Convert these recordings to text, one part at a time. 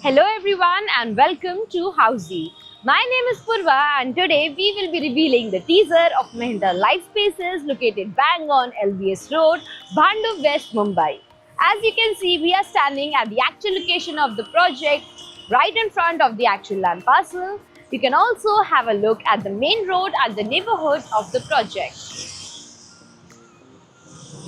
Hello everyone and welcome to Housey. My name is Purva and today we will be revealing the teaser of Mahindra Life Spaces located bang on LBS Road, Bhandup West, Mumbai. As you can see, we are standing at the actual location of the project right in front of the actual land parcel. You can also have a look at the main road at the neighborhood of the project.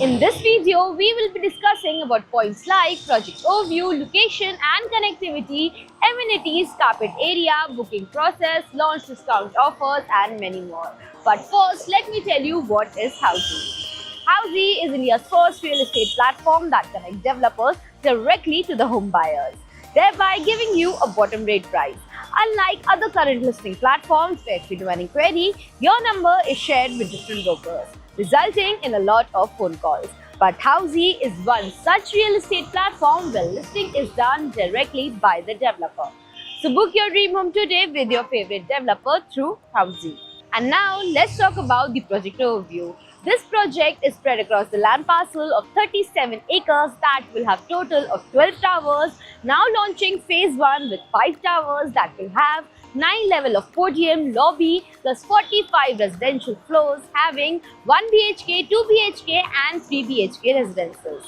In this video, we will be discussing about points like project overview, location and connectivity, amenities, carpet area, booking process, launch discount offers and many more. But first, let me tell you what is Housey. Housey is India's first real estate platform that connects developers directly to the home buyers, thereby giving you a bottom rate price. Unlike other current listing platforms where if you do an inquiry, your number is shared with different brokers, resulting in a lot of phone calls. But Housey is one such real estate platform where listing is done directly by the developer. So book your dream home today with your favorite developer through Housey. And now let's talk about the project overview. This project is spread across the land parcel of 37 acres that will have total of 12 towers, now launching phase 1 with 5 towers that will have 9 level of podium, lobby plus 45 residential floors having 1 BHK, 2 BHK and 3 BHK residences.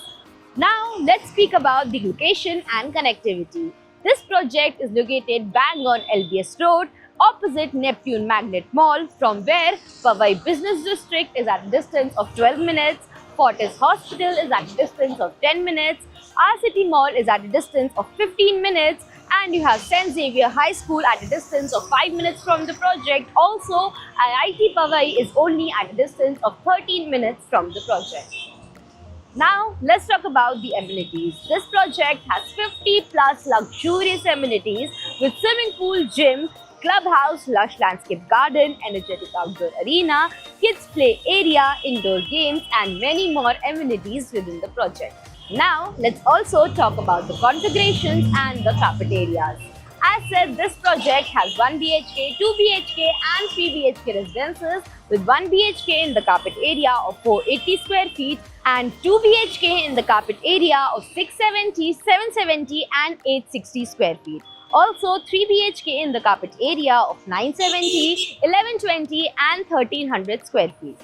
Now let's speak about the location and connectivity. This project is located bang on LBS Road, opposite Neptune Magnet Mall, from where Powai Business District is at a distance of 12 minutes, Fortis Hospital is at a distance of 10 minutes, R-City Mall is at a distance of 15 minutes, and you have St. Xavier High School at a distance of 5 minutes from the project. Also, IIT Powai is only at a distance of 13 minutes from the project. Now, let's talk about the amenities. This project has 50 plus luxurious amenities with swimming pool, gym, clubhouse, lush landscape garden, energetic outdoor arena, kids play area, indoor games and many more amenities within the project. Now, let's also talk about the configurations and the carpet areas. As said, this project has 1 BHK, 2 BHK and 3 BHK residences with 1 BHK in the carpet area of 480 square feet and 2 BHK in the carpet area of 670, 770 and 860 square feet. Also 3 BHK in the carpet area of 970, 1120 and 1300 square feet.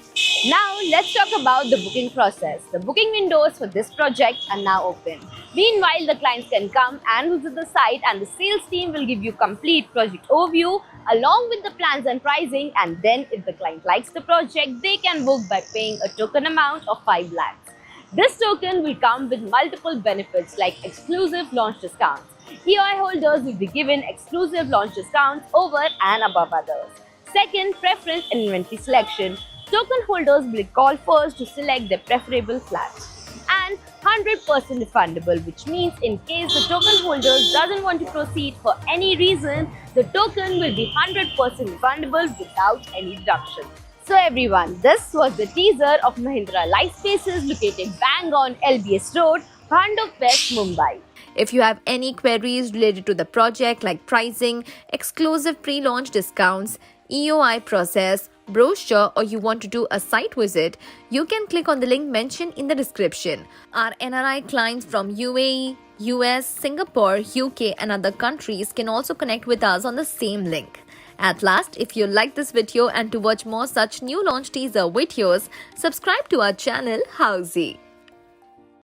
Now let's talk about the booking process. The booking windows for this project are now open. Meanwhile, the clients can come and visit the site and the sales team will give you complete project overview along with the plans and pricing, and then if the client likes the project, they can book by paying a token amount of 5 lakhs. This token will come with multiple benefits like exclusive launch discounts. EOI holders will be given exclusive launch discounts over and above others. Second, preference in inventory selection. Token holders will call first to select their preferable flats. And 100% refundable, which means in case the token holder doesn't want to proceed for any reason, the token will be 100% refundable without any deduction. So everyone, this was the teaser of Mahindra Life Spaces located bang on LBS Road, Bhandup West, Mumbai. If you have any queries related to the project like pricing, exclusive pre-launch discounts, EOI process, brochure, or you want to do a site visit, you can click on the link mentioned in the description. Our NRI clients from UAE, US, Singapore, UK and other countries can also connect with us on the same link. At last, if you like this video and to watch more such new launch teaser videos, subscribe to our channel Housey.